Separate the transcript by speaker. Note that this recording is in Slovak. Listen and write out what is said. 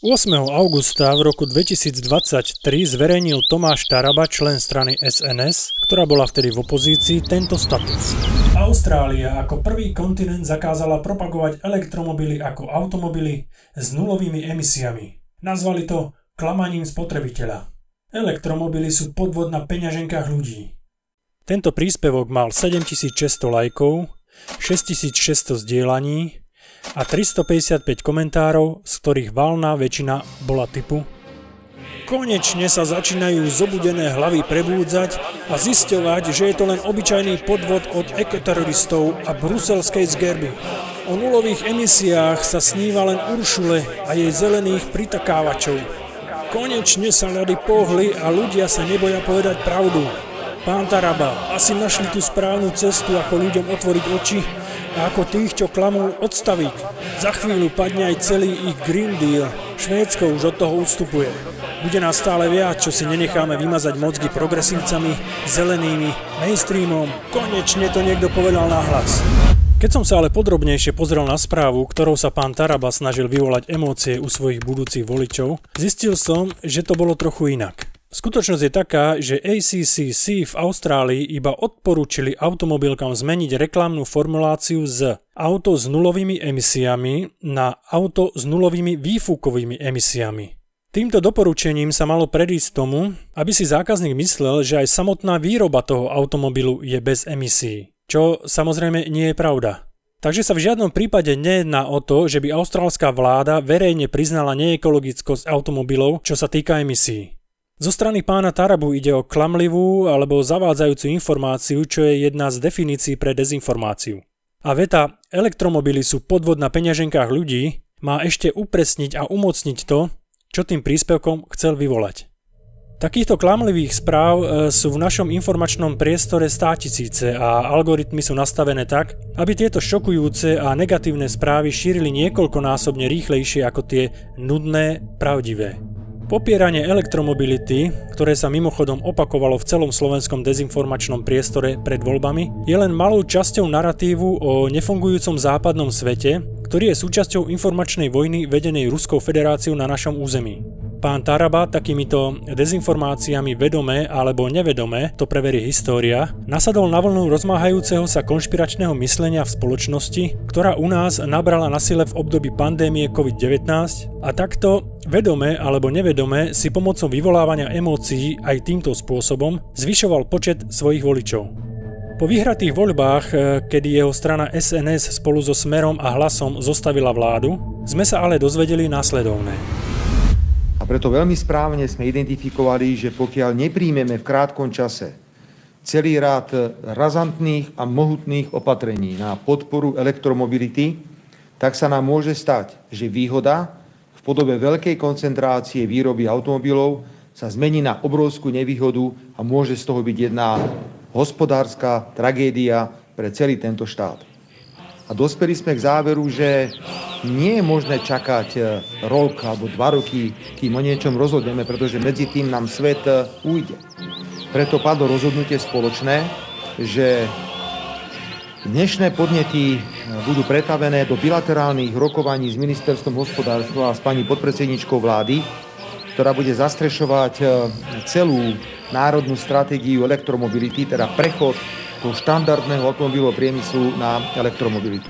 Speaker 1: 8. augusta v roku 2023 zverejnil Tomáš Taraba, člen strany SNS, ktorá bola vtedy v opozícii, tento status. Austrália ako prvý kontinent zakázala propagovať elektromobily ako automobily s nulovými emisiami. Nazvali to klamaním spotrebiteľa. Elektromobily sú podvod na peňaženkách ľudí. Tento príspevok mal 7600 lajkov, 6600 zdieľaní a 355 komentárov, z ktorých valná väčšina bola typu: konečne sa začínajú zobudené hlavy prebúdzať a zisťovať, že je to len obyčajný podvod od ekoteroristov a bruselskej zgerby. O nulových emisiách sa sníva len Uršule a jej zelených pritakávačov. Konečne sa ľady pohli a ľudia sa neboja povedať pravdu. Pán Taraba, asi našli tú správnu cestu, ako ľuďom otvoriť oči a ako tých, čo klamú, odstaviť. Za chvíľu padne aj celý ich Green Deal. Švédsko už od toho ustupuje. Bude nás stále viac, čo si nenecháme vymazať mozgy progresívcami, zelenými, mainstreamom. Konečne to niekto povedal nahlas. Keď som sa ale podrobnejšie pozrel na správu, ktorou sa pán Taraba snažil vyvolať emócie u svojich budúcich voličov, zistil som, že to bolo trochu inak. Skutočnosť je taká, že ACCC v Austrálii iba odporúčili automobilkám zmeniť reklamnú formuláciu z auto s nulovými emisiami na auto s nulovými výfukovými emisiami. Týmto doporučením sa malo predísť tomu, aby si zákazník myslel, že aj samotná výroba toho automobilu je bez emisí, čo samozrejme nie je pravda. Takže sa v žiadnom prípade nejedná o to, že by austrálska vláda verejne priznala neekologickosť automobilov, čo sa týka emisí. Zo strany pána Tarabu ide o klamlivú alebo zavádzajúcu informáciu, čo je jedna z definícií pre dezinformáciu. A veta elektromobily sú podvod na peňaženkách ľudí má ešte upresniť a umocniť to, čo tým príspevkom chcel vyvolať. Takýchto klamlivých správ sú v našom informačnom priestore státisíce a algoritmy sú nastavené tak, aby tieto šokujúce a negatívne správy šírili niekoľkonásobne rýchlejšie ako tie nudné, pravdivé. Popieranie elektromobility, ktoré sa mimochodom opakovalo v celom slovenskom dezinformačnom priestore pred voľbami, je len malou časťou naratívu o nefungujúcom západnom svete, ktorý je súčasťou informačnej vojny vedenej Ruskou federáciou na našom území. Pán Taraba takýmito dezinformáciami vedome alebo nevedome, to preverí história, nasadol na vlnu rozmáhajúceho sa konšpiračného myslenia v spoločnosti, ktorá u nás nabrala na sile v období pandémie COVID-19 a takto vedome alebo nevedome si pomocou vyvolávania emócií aj týmto spôsobom zvyšoval počet svojich voličov. Po vyhratých voľbách, kedy jeho strana SNS spolu so Smerom a Hlasom zostavila vládu, sme sa ale dozvedeli následovné.
Speaker 2: A preto veľmi správne sme identifikovali, že pokiaľ nepríjmeme v krátkom čase celý rád razantných a mohutných opatrení na podporu elektromobility, tak sa nám môže stať, že výhoda v podobe veľkej koncentrácie výroby automobilov sa zmení na obrovskú nevýhodu a môže z toho byť jedna hospodárska tragédia pre celý tento štát. A dospeli sme k záveru, že nie je možné čakať rok alebo 2 roky, kým o niečom rozhodneme, pretože medzi tým nám svet ujde. Preto padlo rozhodnutie spoločné, že dnešné podnety budú pretavené do bilaterálnych rokovaní s Ministerstvom hospodárstva a s pani podpredsedničkou vlády, ktorá bude zastrešovať celú národnú stratégiu elektromobility, teda prechod toho štandardného automobilového priemyslu na elektromobilitu.